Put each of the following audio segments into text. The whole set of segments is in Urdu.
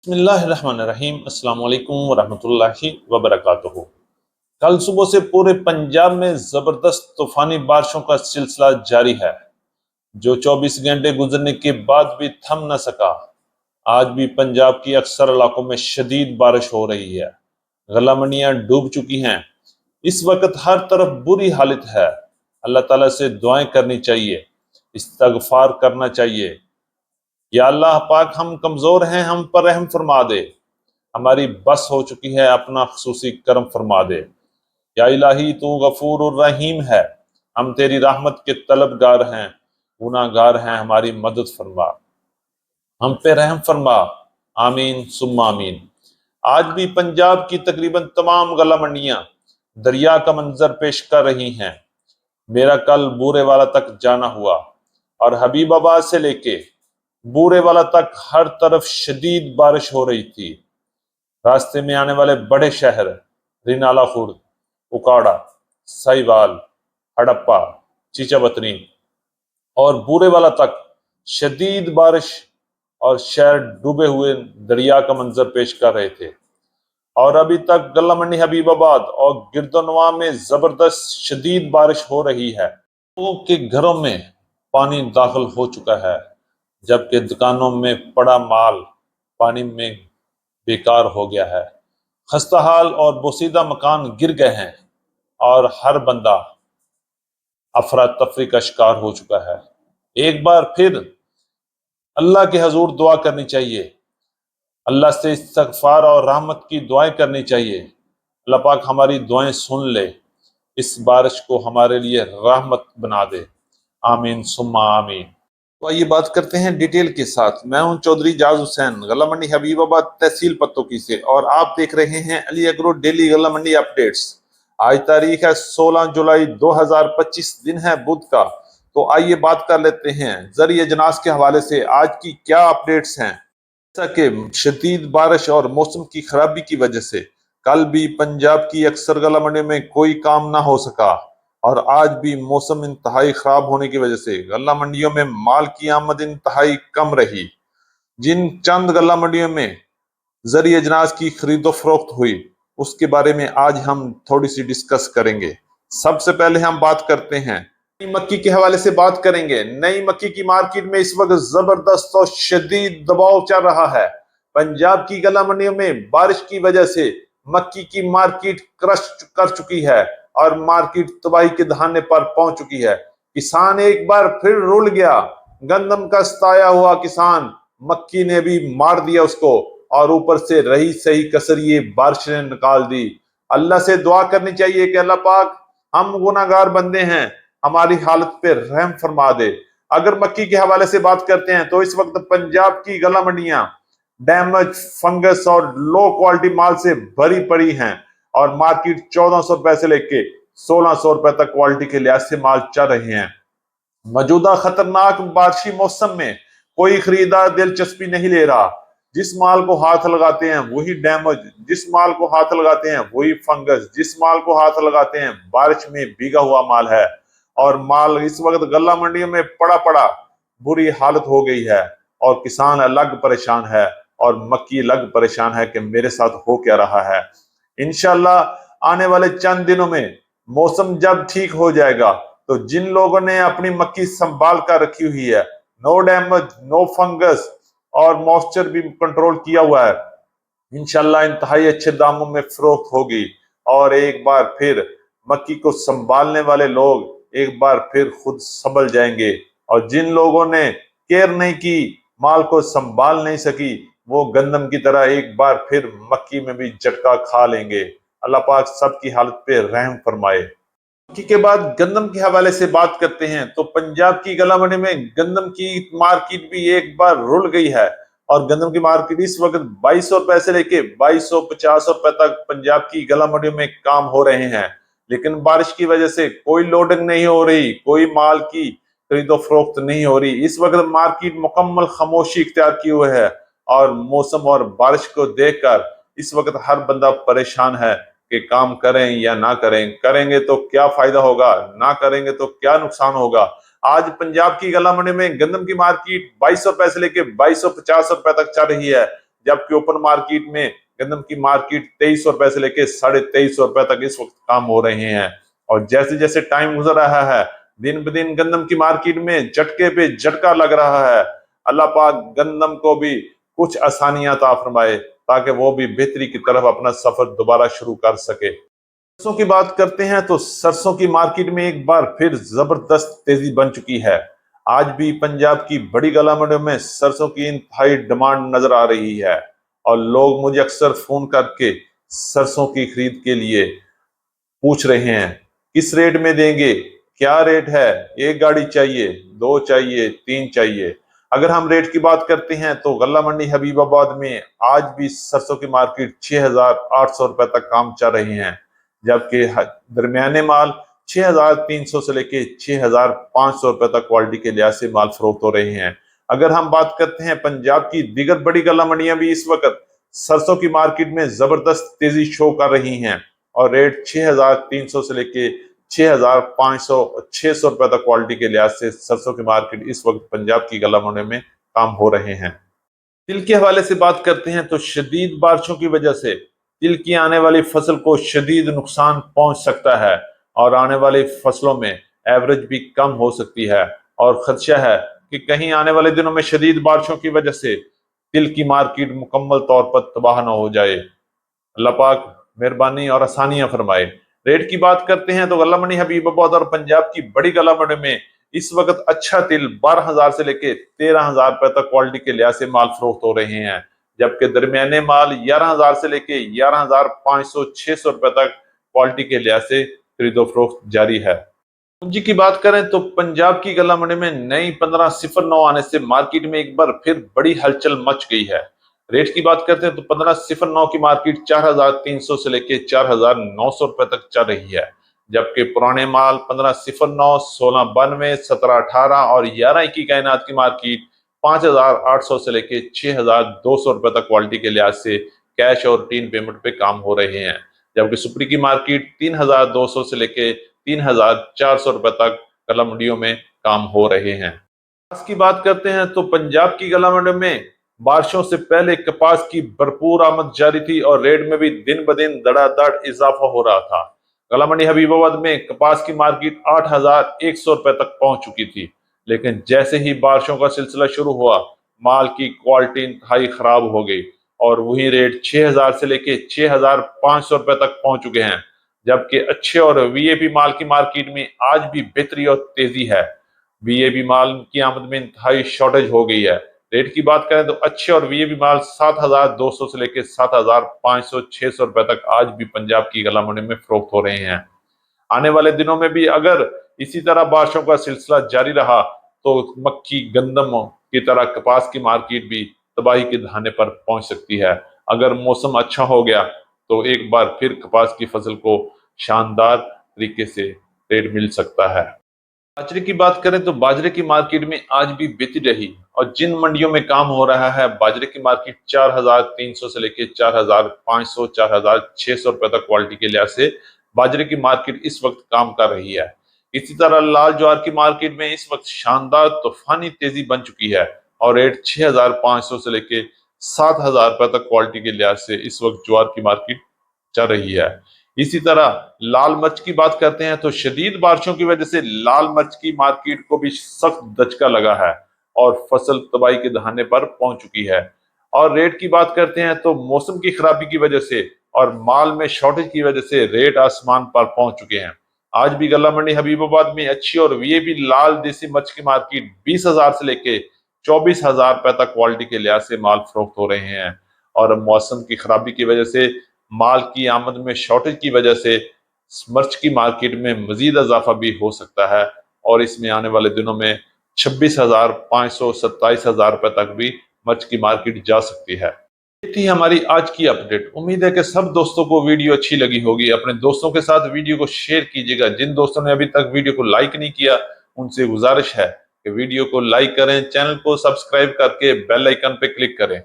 بسم اللہ الرحمن الرحیم۔ السلام علیکم ورحمۃ اللہ وبرکاتہ۔ کل صبح سے پورے پنجاب میں زبردست طوفانی بارشوں کا سلسلہ جاری ہے، جو 24 گھنٹے گزرنے کے بعد بھی تھم نہ سکا۔ آج بھی پنجاب کی اکثر علاقوں میں شدید بارش ہو رہی ہے، غلہ منڈیاں ڈوب چکی ہیں۔ اس وقت ہر طرف بری حالت ہے۔ اللہ تعالیٰ سے دعائیں کرنی چاہیے، استغفار کرنا چاہیے۔ یا اللہ پاک، ہم کمزور ہیں، ہم پر رحم فرما دے، ہماری بس ہو چکی ہے، اپنا خصوصی کرم فرما دے۔ یا الہی، تو غفور الرحیم ہے، ہم تیری رحمت کے طلبگار ہیں، گناہ گار ہیں، ہماری مدد فرما، ہم پہ رحم فرما۔ آمین ثم آمین۔ آج بھی پنجاب کی تقریباً تمام غلہ منڈیاں دریا کا منظر پیش کر رہی ہیں۔ میرا کل بورے والا تک جانا ہوا، اور حبیب آباد سے لے کے بورے والا تک ہر طرف شدید بارش ہو رہی تھی۔ راستے میں آنے والے بڑے شہر رینالہ خورد، اکاڑا، سائیوال، ہڑپا، چیچا بتنی اور بورے والا تک شدید بارش اور شہر ڈوبے ہوئے دریا کا منظر پیش کر رہے تھے۔ اور ابھی تک غلہ منڈی حبیب آباد اور گرد و نواح میں زبردست شدید بارش ہو رہی ہے۔ لوگوں کے گھروں میں پانی داخل ہو چکا ہے، جبکہ دکانوں میں پڑا مال پانی میں بیکار ہو گیا ہے۔ خستہ حال اور بوسیدہ مکان گر گئے ہیں، اور ہر بندہ افراتفری کا شکار ہو چکا ہے۔ ایک بار پھر اللہ کے حضور دعا کرنی چاہیے، اللہ سے استغفار اور رحمت کی دعائیں کرنی چاہیے۔ اللہ پاک ہماری دعائیں سن لے، اس بارش کو ہمارے لیے رحمت بنا دے۔ آمین ثم آمین۔ تو آئیے بات کرتے ہیں ڈیٹیل کے ساتھ۔ میں ہوں چودھری جاز حسین، غلہ منڈی حبیب آباد تحصیل پتوکی سے، اور آپ دیکھ رہے ہیں علی اگرو ڈیلی غلہ منڈی اپڈیٹس۔ آج تاریخ ہے 16 جولائی 2025، دن ہے بدھ کا۔ تو آئیے بات کر لیتے ہیں زرعی اجناس کے حوالے سے آج کی کیا اپڈیٹس ہیں۔ جیسا کہ شدید بارش اور موسم کی خرابی کی وجہ سے کل بھی پنجاب کی اکثر غلہ منڈیوں میں کوئی کام نہ ہو سکا، اور آج بھی موسم انتہائی خراب ہونے کی وجہ سے غلہ منڈیوں میں مال کی آمد انتہائی کم رہی۔ جن چند غلہ منڈیوں میں زرعی اجناس کی خرید و فروخت ہوئی، اس کے بارے میں آج ہم تھوڑی سی ڈسکس کریں گے۔ سب سے پہلے ہم بات کرتے ہیں نئی مکی کے حوالے سے بات کریں گے۔ نئی مکی کی مارکیٹ میں اس وقت زبردست اور شدید دباؤ چل رہا ہے۔ پنجاب کی غلہ منڈیوں میں بارش کی وجہ سے مکی کی مارکیٹ کرش کر چکی ہے، اور مارکیٹ تباہی کے دہانے پر پہنچ چکی ہے۔ کسان ایک بار پھر رول گیا۔ گندم کا ستایا ہوا کسان مکی نے بھی مار دیا اس کو، اور اوپر سے رہی صحیح کسر یہ بارش نے نکال دی۔ اللہ سے دعا کرنی چاہیے کہ اللہ پاک، ہم گناہ گار بندے ہیں، ہماری حالت پہ رحم فرما دے۔ اگر مکی کے حوالے سے بات کرتے ہیں تو اس وقت پنجاب کی غلہ منڈیاں ڈیمیج، فنگس اور لو کوالٹی مال سے بھری پڑی ہیں، اور مارکیٹ 1400 روپے سے لے کے 1600 روپے تک کوالٹی کے لحاظ سے مال چل رہے ہیں۔ موجودہ خطرناک بارشی موسم میں کوئی خریدار دلچسپی نہیں لے رہا۔ جس مال کو ہاتھ لگاتے ہیں وہی ڈیمیج، جس مال کو ہاتھ لگاتے ہیں وہی فنگس، جس مال کو ہاتھ لگاتے ہیں بارش میں بھیگا ہوا مال ہے، اور مال اس وقت غلہ منڈیوں میں پڑا بری حالت ہو گئی ہے، اور کسان الگ پریشان ہے، اور مکی الگ پریشان ہے کہ میرے ساتھ ہو کیا رہا ہے۔ انشاءاللہ آنے والے چند دنوں میں موسم جب ٹھیک ہو جائے گا تو جن لوگوں نے اپنی مکی سنبھال کر رکھی ہوئی ہے، نو ڈیمیج، نو فنگس اور موئسچر بھی کنٹرول کیا ہوا ہے، انشاءاللہ انتہائی اچھے داموں میں فروخت ہوگی، اور ایک بار پھر مکی کو سنبھالنے والے لوگ ایک بار پھر خود سنبھل جائیں گے، اور جن لوگوں نے کیئر نہیں کی، مال کو سنبھال نہیں سکی، وہ گندم کی طرح ایک بار پھر مکی میں بھی جھٹکا کھا لیں گے۔ اللہ پاک سب کی حالت پہ رحم فرمائے۔ مکی کے بعد گندم کے حوالے سے بات کرتے ہیں تو پنجاب کی غلہ منڈی میں گندم کی مارکیٹ بھی ایک بار رل گئی ہے، اور گندم کی مارکیٹ اس وقت 2200 روپے سے لے کے 2250 روپے تک پنجاب کی غلہ منڈیوں میں کام ہو رہے ہیں۔ لیکن بارش کی وجہ سے کوئی لوڈنگ نہیں ہو رہی، کوئی مال کی خرید و فروخت نہیں ہو رہی۔ اس وقت مارکیٹ مکمل خاموشی اختیار کی ہوئے ہے، اور موسم اور بارش کو دیکھ کر اس وقت ہر بندہ پریشان ہے کہ کام کریں یا نہ کریں، کریں گے تو کیا فائدہ ہوگا، نہ کریں گے تو کیا نقصان ہوگا۔ آج پنجاب کی غلہ منڈی میں گندم کی مارکیٹ 2200 روپے سے لے کے 2250 روپے تک چل رہی ہے، جبکہ اوپن مارکیٹ میں گندم کی مارکیٹ 2300 روپے سے لے کے 2350 روپے تک اس وقت کام ہو رہے ہیں۔ اور جیسے جیسے ٹائم گزر رہا ہے دن بدن گندم کی مارکیٹ میں جھٹکے پہ جھٹکا لگ رہا ہے۔ اللہ پاک گندم کو بھی کچھ آسانیاں عطا فرمائے تاکہ وہ بھی بہتری کی طرف اپنا سفر دوبارہ شروع کر سکے۔ سرسوں کی بات کرتے ہیں تو سرسوں کی مارکیٹ میں ایک بار پھر زبردست تیزی بن چکی ہے۔ آج بھی پنجاب کی بڑی گلا منڈیوں میں سرسوں کی انتہائی ڈیمانڈ نظر آ رہی ہے، اور لوگ مجھے اکثر فون کر کے سرسوں کی خرید کے لیے پوچھ رہے ہیں کس ریٹ میں دیں گے، کیا ریٹ ہے، ایک گاڑی چاہیے، دو چاہیے، تین چاہیے۔ اگر ہم ریٹ کی بات کرتے ہیں تو غلہ منڈی حبیب آباد میں آج بھی سرسوں کی مارکیٹ 6800 روپے تک کام چل رہی ہیں، جبکہ درمیانے مال 6300 سے لے کے 6500 روپے تک کوالٹی کے لحاظ سے مال فروخت ہو رہے ہیں۔ اگر ہم بات کرتے ہیں پنجاب کی دیگر بڑی غلہ منڈیاں بھی اس وقت سرسوں کی مارکیٹ میں زبردست تیزی شو کر رہی ہیں، اور ریٹ 6300 سے لے کے 6500 600 روپے تک کوالٹی کے لحاظ سے سرسوں کی مارکیٹ اس وقت پنجاب کی غلہ منڈیوں میں کام ہو رہے ہیں۔ تل کے حوالے سے بات کرتے ہیں تو شدید بارشوں کی وجہ سے تل کی آنے والی فصل کو شدید نقصان پہنچ سکتا ہے، اور آنے والی فصلوں میں ایوریج بھی کم ہو سکتی ہے، اور خدشہ ہے کہ کہیں آنے والے دنوں میں شدید بارشوں کی وجہ سے تل کی مارکیٹ مکمل طور پر تباہ نہ ہو جائے۔ اللہ پاک مہربانی اور آسانیاں فرمائے۔ ریٹ کی بات کرتے ہیں تو غلہ منڈی حبیب آباد اور پنجاب کی بڑی غلہ منڈی میں اس وقت اچھا تل 12000 سے لے کے 13000 روپے تک کوالٹی کے لحاظ سے مال فروخت ہو رہے ہیں، جبکہ درمیانے مال 11000 سے لے کے 11500 600 روپے تک کوالٹی کے لحاظ سے خرید و فروخت جاری ہے۔ پونجی کی بات کریں تو پنجاب کی غلہ منڈی میں نئی 1509 آنے سے مارکیٹ میں ایک بار پھر بڑی ہلچل مچ گئی ہے۔ ریٹ کی بات کرتے ہیں تو 1509 کی مارکیٹ 4300 سے لے کے 4900 روپے تک چل رہی ہے، جبکہ پرانے مال 1509 1692 1718 اور 1121 کائنات کی مارکیٹ 5800 سے لے کے 6200 روپے تک کوالٹی کے لحاظ سے کیش اور روٹین پیمنٹ پہ کام ہو رہے ہیں، جبکہ سپری کی مارکیٹ 3200 سے لے کے 3400 روپے تک غلہ منڈیوں میں کام ہو رہے ہیں۔ کپاس کی بات کرتے ہیں تو پنجاب کی غلہ منڈی میں بارشوں سے پہلے کپاس کی بھرپور آمد جاری تھی، اور ریٹ میں بھی دن بدن دڑا دڑ اضافہ ہو رہا تھا۔ غلہ منڈی حبیب آباد میں کپاس کی مارکیٹ 8100 روپے تک پہنچ چکی تھی، لیکن جیسے ہی بارشوں کا سلسلہ شروع ہوا مال کی کوالٹی انتہائی خراب ہو گئی، اور وہی ریٹ 6000 سے لے کے 6500 روپے تک پہنچ چکے ہیں، جبکہ اچھے اور وی اے پی مال کی مارکیٹ میں آج بھی بہتری اور تیزی ہے۔ وی اے پی مال کی آمد میں انتہائی شارٹیج ہو گئی ہے۔ ریٹ کی بات کریں تو اچھے اور وی اے پی مال 7200 سے لے کے 7500 600 روپے تک آج بھی پنجاب کی غلہ منڈی میں فروخت ہو رہے ہیں۔ آنے والے دنوں میں بھی اگر اسی طرح بارشوں کا سلسلہ جاری رہا تو مکی گندم کی طرح کپاس کی مارکیٹ بھی تباہی کے دہانے پر پہنچ سکتی ہے۔ اگر موسم اچھا ہو گیا تو ایک بار پھر کپاس کی فصل کو شاندار طریقے سے ریٹ مل سکتا ہے۔ باجرے کی بات کریں تو باجرے کی مارکیٹ میں آج بھی بہتری رہی، اور جن منڈیوں میں کام ہو رہا ہے باجرے کی مارکیٹ 4300 سے لے کے 4500 4600 روپے تک کوالٹی کے لحاظ سے باجرے کی مارکیٹ اس وقت کام کر رہی ہے۔ اسی طرح لال جوار کی مارکیٹ میں اس وقت شاندار طوفانی تیزی بن چکی ہے، اور ریٹ 6500 سے لے کے 7000 روپے تک کوالٹی کے لحاظ سے اس وقت جوار کی مارکیٹ چل رہی ہے۔ اسی طرح لال مرچ کی بات کرتے ہیں تو شدید بارشوں کی وجہ سے لال مرچ کی مارکیٹ کو بھی سخت دھچکا لگا ہے، اور فصل تباہی کے دہانے پر پہنچ چکی ہے۔ اور ریٹ کی بات کرتے ہیں تو موسم کی خرابی کی وجہ سے اور مال میں شارٹیج کی وجہ سے ریٹ آسمان پر پہنچ چکے ہیں۔ آج بھی غلہ منڈی حبیب آباد میں اچھی اور وی اے پی لال دیسی مرچ کی مارکیٹ 20000 سے لے کے 24000 روپے تک کوالٹی کے لحاظ سے مال فروخت ہو رہے ہیں، اور موسم کی خرابی کی وجہ سے مال کی آمد میں شارٹیج کی وجہ سے مرچ کی مارکیٹ میں مزید اضافہ بھی ہو سکتا ہے، اور اس میں آنے والے دنوں میں 26500 27000 روپے تک بھی مرچ کی مارکیٹ جا سکتی ہے۔ یہ تھی ہماری آج کی اپڈیٹ۔ امید ہے کہ سب دوستوں کو ویڈیو اچھی لگی ہوگی۔ اپنے دوستوں کے ساتھ ویڈیو کو شیئر کیجیے گا۔ جن دوستوں نے ابھی تک ویڈیو کو لائک نہیں کیا ان سے گزارش ہے کہ ویڈیو کو لائک کریں، چینل کو سبسکرائب کر کے بیل آئیکن پہ کلک کریں۔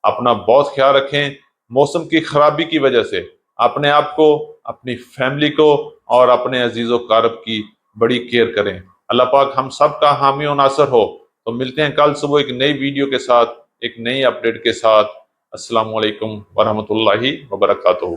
اپنا بہت خیال رکھیں۔ موسم کی خرابی کی وجہ سے اپنے آپ کو، اپنی فیملی کو اور اپنے عزیز و اقارب کی بڑی کیئر کریں۔ اللہ پاک ہم سب کا حامی و ناصر ہو۔ تو ملتے ہیں کل صبح ایک نئی ویڈیو کے ساتھ، ایک نئی اپڈیٹ کے ساتھ۔ السلام علیکم ورحمۃ اللہ وبرکاتہ.